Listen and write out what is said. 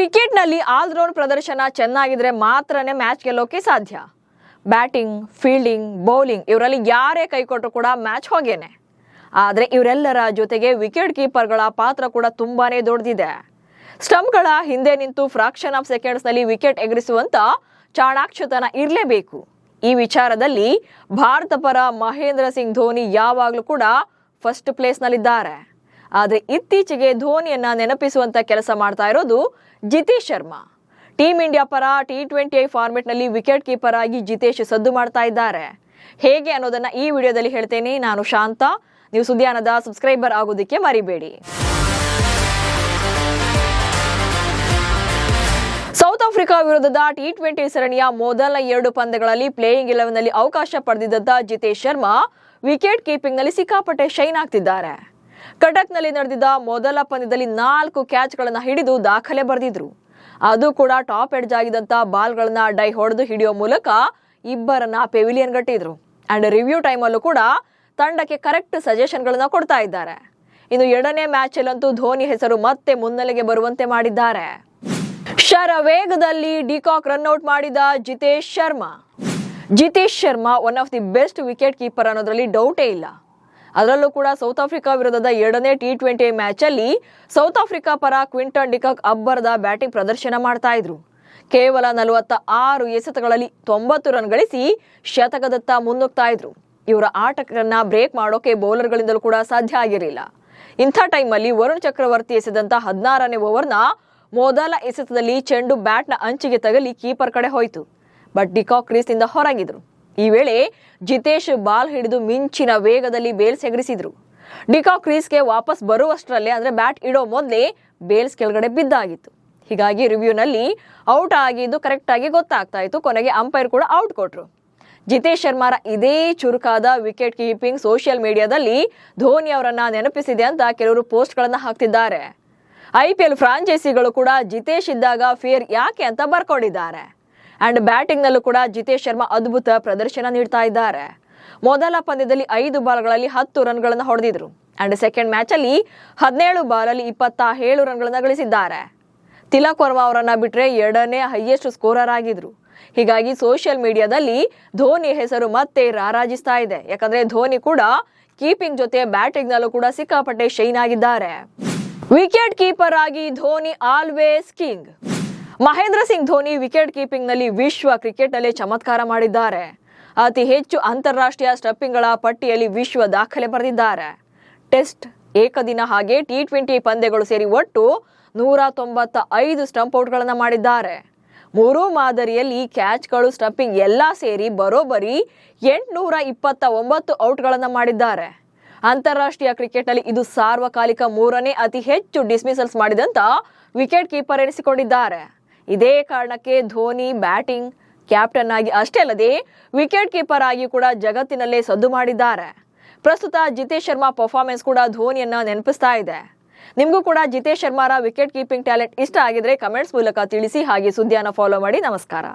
ಕ್ರಿಕೆಟ್ನಲ್ಲಿ ಆಲ್ರೌಂಡ್ ಪ್ರದರ್ಶನ ಚೆನ್ನಾಗಿದ್ರೆ ಮಾತ್ರನೇ ಮ್ಯಾಚ್ ಗೆಲ್ಲೋಕೆ ಸಾಧ್ಯ. ಬ್ಯಾಟಿಂಗ್, ಫೀಲ್ಡಿಂಗ್, ಬೌಲಿಂಗ್ ಇವರಲ್ಲಿ ಯಾರೇ ಕೈ ಕೊಟ್ಟರು ಕೂಡ ಮ್ಯಾಚ್ ಹೋಗೇನೆ. ಆದರೆ ಇವರೆಲ್ಲರ ಜೊತೆಗೆ ವಿಕೆಟ್ ಕೀಪರ್ಗಳ ಪಾತ್ರ ಕೂಡ ತುಂಬಾನೇ ದೊಡ್ಡದಿದೆ. ಸ್ಟಂಪ್ಗಳ ಹಿಂದೆ ನಿಂತು ಫ್ರಾಕ್ಷನ್ ಆಫ್ ಸೆಕೆಂಡ್ಸ್ನಲ್ಲಿ ವಿಕೆಟ್ ಎಗರಿಸುವಂತ ಚಾಣಾಕ್ಷತನ ಇರಲೇಬೇಕು. ಈ ವಿಚಾರದಲ್ಲಿ ಭಾರತ ಪರ ಮಹೇಂದ್ರ ಸಿಂಗ್ ಧೋನಿ ಯಾವಾಗಲೂ ಕೂಡ ಫಸ್ಟ್ ಪ್ಲೇಸ್ನಲ್ಲಿದ್ದಾರೆ. ಆದರೆ ಇತ್ತೀಚೆಗೆ ಧೋನಿಯನ್ನ ನೆನಪಿಸುವಂತ ಕೆಲಸ ಮಾಡ್ತಾ ಇರೋದು ಜಿತೇಶ್ ಶರ್ಮಾ. ಟೀಮ್ ಇಂಡಿಯಾ ಪರ T20 ಫಾರ್ಮೆಟ್ನಲ್ಲಿ ವಿಕೆಟ್ ಕೀಪರ್ ಆಗಿ ಜಿತೇಶ್ ಸದ್ದು ಮಾಡ್ತಾ ಇದ್ದಾರೆ. ಹೇಗೆ ಅನ್ನೋದನ್ನ ಈ ವಿಡಿಯೋದಲ್ಲಿ ಹೇಳ್ತೇನೆ. ನಾನು ಶಾಂತ. ನೀವು ಸುದ್ದಿಯಾನದ ಸಬ್ಸ್ಕ್ರೈಬರ್ ಆಗೋದಕ್ಕೆ ಮರಿಬೇಡಿ. ಸೌತ್ ಆಫ್ರಿಕಾ ವಿರುದ್ಧದ T20 ಸರಣಿಯ ಮೊದಲ 2 ಪಂದ್ಯಗಳಲ್ಲಿ ಪ್ಲೇಯಿಂಗ್ 11 ನಲ್ಲಿ ಅವಕಾಶ ಪಡೆದಿದ್ದ ಜಿತೇಶ್ ಶರ್ಮಾ ವಿಕೆಟ್ ಕೀಪಿಂಗ್ ನಲ್ಲಿ ಸಿಕ್ಕಾಪಟ್ಟೆ ಶೈನ್ ಆಗ್ತಿದ್ದಾರೆ. ಕಟಕ್ನಲ್ಲಿ ನಡೆದಿದ್ದ ಮೊದಲ ಪಂದ್ಯದಲ್ಲಿ 4 ಕ್ಯಾಚ್ಗಳನ್ನು ಹಿಡಿದು ದಾಖಲೆ ಬರೆದಿದ್ರು. ಅದು ಕೂಡ ಟಾಪ್ ಎಡ್ಜ್ ಆಗಿದ್ದಂತ ಬಾಲ್ಗಳನ್ನ ಡೈ ಹೊಡೆದು ಹಿಡಿಯೋ ಮೂಲಕ ಇಬ್ಬರನ್ನ ಪೆವಿಲಿಯನ್ ಗಟ್ಟಿದ್ರು. ಅಂಡ್ ರಿವ್ಯೂ ಟೈಮಲ್ಲೂ ಕೂಡ ತಂಡಕ್ಕೆ ಕರೆಕ್ಟ್ ಸಜೆಷನ್ಗಳನ್ನ ಕೊಡ್ತಾ ಇದ್ದಾರೆ. ಇನ್ನು 2ನೇ ಮ್ಯಾಚ್ ಅಲ್ಲಂತೂ ಧೋನಿ ಹೆಸರು ಮತ್ತೆ ಮುನ್ನೆಲೆಗೆ ಬರುವಂತೆ ಮಾಡಿದ್ದಾರೆ. ಶರವೇಗದಲ್ಲಿ ಡಿಕಾಕ್ ರನ್ಔಟ್ ಮಾಡಿದ Jitesh Sharma one of the best wicket keeper ಅನ್ನೋದ್ರಲ್ಲಿ ಡೌಟೇ ಇಲ್ಲ. ಅದರಲ್ಲೂ ಕೂಡ ಸೌತ್ ಆಫ್ರಿಕಾ ವಿರುದ್ಧದ 2ನೇ T20 ಮ್ಯಾಚ್ ಅಲ್ಲಿ ಸೌತ್ ಆಫ್ರಿಕಾ ಪರ ಕ್ವಿಂಟನ್ ಡಿಕಾಕ್ ಅಬ್ಬರದ ಬ್ಯಾಟಿಂಗ್ ಪ್ರದರ್ಶನ ಮಾಡ್ತಾ ಇದ್ರು. ಕೇವಲ 46 ಎಸೆತಗಳಲ್ಲಿ 90 ರನ್ ಗಳಿಸಿ ಶತಕದತ್ತ ಮುನ್ನುಗ್ತಾ ಇದ್ರು. ಇವರ ಆಟಗಾರರನ್ನ ಬ್ರೇಕ್ ಮಾಡೋಕೆ ಬೌಲರ್ಗಳಿಂದಲೂ ಕೂಡ ಸಾಧ್ಯ ಆಗಿರಲಿಲ್ಲ. ಇಂಥ ಟೈಮಲ್ಲಿ ವರುಣ್ ಚಕ್ರವರ್ತಿ ಎಸೆದಂತ 16ನೇ ಓವರ್ನ ಮೊದಲ ಎಸೆತದಲ್ಲಿ ಚೆಂಡು ಬ್ಯಾಟ್ನ ಅಂಚಿಗೆ ತಗಲಿ ಕೀಪರ್ ಕಡೆ ಹೋಯಿತು. ಬಟ್ ಡಿಕಾಕ್ ಕ್ರೀಸ್ನಿಂದ ಹೊರಗಿದ್ರು. ಈ ವೇಳೆ ಜಿತೇಶ್ ಬಾಲ್ ಹಿಡಿದು ಮಿಂಚಿನ ವೇಗದಲ್ಲಿ ಬೇಲ್ಸ್ ಎಗರಿಸಿದ್ರು. ಡಿಕಾಕ್ ಕ್ರೀಸ್ಗೆ ವಾಪಸ್ ಬರುವಷ್ಟರಲ್ಲೇ ಅಂದ್ರೆ ಬ್ಯಾಟ್ ಇಡೋ ಮೊದಲೇ ಬೇಲ್ಸ್ ಕೆಳಗಡೆ ಬಿದ್ದಾಗಿತ್ತು. ಹೀಗಾಗಿ ರಿವ್ಯೂನಲ್ಲಿ ಔಟ್ ಆಗಿದ್ದು ಕರೆಕ್ಟ್ ಆಗಿ ಗೊತ್ತಾಗ್ತಾ ಇತ್ತು. ಕೊನೆಗೆ ಅಂಪೈರ್ ಕೂಡ ಔಟ್ ಕೊಟ್ರು. ಜಿತೇಶ್ ಶರ್ಮಾರ ಇದೇ ಚುರುಕಾದ ವಿಕೆಟ್ ಕೀಪಿಂಗ್ ಸೋಷಿಯಲ್ ಮೀಡಿಯಾದಲ್ಲಿ ಧೋನಿ ಅವರನ್ನ ನೆನಪಿಸಿದೆ ಅಂತ ಕೆಲವರು ಪೋಸ್ಟ್ ಗಳನ್ನ ಹಾಕ್ತಿದ್ದಾರೆ. IPL ಫ್ರಾಂಚೈಸಿಗಳು ಕೂಡ ಜಿತೇಶ್ ಇದ್ದಾಗ ಫೇರ್ ಯಾಕೆ ಅಂತ ಬರ್ಕೊಂಡಿದ್ದಾರೆ. ಅಂಡ್ ಬ್ಯಾಟಿಂಗ್ ನಲ್ಲೂ ಕೂಡ ಜಿತೇಶ್ ಶರ್ಮಾ ಅದ್ಭುತ ಪ್ರದರ್ಶನ ನೀಡ್ತಾ ಇದ್ದಾರೆ. ಮೊದಲ ಪಂದ್ಯದಲ್ಲಿ 5 ಬಾಲ್ಗಳಲ್ಲಿ 10 ರನ್ಗಳನ್ನು ಹೊಡೆದಿದ್ರು. ಅಂಡ್ ಸೆಕೆಂಡ್ ಮ್ಯಾಚ್ ಅಲ್ಲಿ 17 ಬಾಲಲ್ಲಿ 27 ರನ್ಗಳನ್ನ ಗಳಿಸಿದ್ದಾರೆ. ತಿಲಕ್ ವರ್ಮಾ ಅವರನ್ನ ಬಿಟ್ರೆ 2ನೇ ಹೈಯೆಸ್ಟ್ ಸ್ಕೋರರ್ ಆಗಿದ್ರು. ಹೀಗಾಗಿ ಸೋಷಿಯಲ್ ಮೀಡಿಯಾದಲ್ಲಿ ಧೋನಿ ಹೆಸರು ಮತ್ತೆ ರಾರಾಜಿಸ್ತಾ ಇದೆ. ಯಾಕಂದ್ರೆ ಧೋನಿ ಕೂಡ ಕೀಪಿಂಗ್ ಜೊತೆ ಬ್ಯಾಟಿಂಗ್ ನಲ್ಲೂ ಕೂಡ ಸಿಕ್ಕಾಪಟ್ಟೆ ಶೈನ್ ಆಗಿದ್ದಾರೆ. ವಿಕೆಟ್ ಕೀಪರ್ ಆಗಿ Dhoni always king. Mahendra Singh Dhoni wicket keeping ನಲ್ಲಿ ವಿಶ್ವ ಕ್ರಿಕೆಟ್ ನಲ್ಲಿ ಚಮತ್ಕಾರ ಮಾಡಿದ್ದಾರೆ. ಅತಿ ಹೆಚ್ಚು ಅಂತಾರಾಷ್ಟ್ರೀಯ ಸ್ಟಂಪಿಂಗ್ಗಳ ಪಟ್ಟಿಯಲ್ಲಿ ವಿಶ್ವ ದಾಖಲೆ ಬರೆದಿದ್ದಾರೆ. ಟೆಸ್ಟ್, ಏಕದಿನ ಹಾಗೆ T20 ಪಂದ್ಯಗಳು ಸೇರಿ ಒಟ್ಟು 195 ಸ್ಟಂಪ್ ಔಟ್ಗಳನ್ನು ಮಾಡಿದ್ದಾರೆ. 3 ಮಾದರಿಯಲ್ಲಿ ಕ್ಯಾಚ್ಗಳು, ಸ್ಟಂಪಿಂಗ್ ಎಲ್ಲಾ ಸೇರಿ ಬರೋಬ್ಬರಿ 829 ಔಟ್ಗಳನ್ನು ಮಾಡಿದ್ದಾರೆ. ಅಂತಾರಾಷ್ಟ್ರೀಯ ಕ್ರಿಕೆಟ್ ನಲ್ಲಿ ಇದು ಸಾರ್ವಕಾಲಿಕ 3ನೇ ಅತಿ ಹೆಚ್ಚು ಡಿಸ್ಮಿಸಲ್ಸ್ ಮಾಡಿದಂತ ವಿಕೆಟ್ ಕೀಪರ್ ಎನಿಸಿಕೊಂಡಿದ್ದಾರೆ. ಇದೇ ಕಾರಣಕ್ಕೆ ಧೋನಿ ಬ್ಯಾಟಿಂಗ್ ಕ್ಯಾಪ್ಟನ್ ಆಗಿ ಅಷ್ಟೇ ಅಲ್ಲದೆ ವಿಕೆಟ್ ಕೀಪರ್ ಆಗಿ ಕೂಡ ಜಗತ್ತಿನಲ್ಲೇ ಸದ್ದು ಮಾಡಿದ್ದಾರೆ. ಪ್ರಸ್ತುತ ಜಿತೇಶ್ ಶರ್ಮಾ ಪರ್ಫಾರ್ಮೆನ್ಸ್ ಕೂಡ ಧೋನಿಯನ್ನ ನೆನಪಿಸ್ತಾ ಇದೆ. ನಿಮಗೂ ಕೂಡ ಜಿತೇಶ್ ಶರ್ಮಾರ ವಿಕೆಟ್ ಕೀಪಿಂಗ್ ಟ್ಯಾಲೆಂಟ್ ಇಷ್ಟ ಆಗಿದ್ರೆ ಕಮೆಂಟ್ಸ್ ಮೂಲಕ ತಿಳಿಸಿ. ಹಾಗೆ ಸುದ್ದಿಯನ್ನು ಫಾಲೋ ಮಾಡಿ. ನಮಸ್ಕಾರ.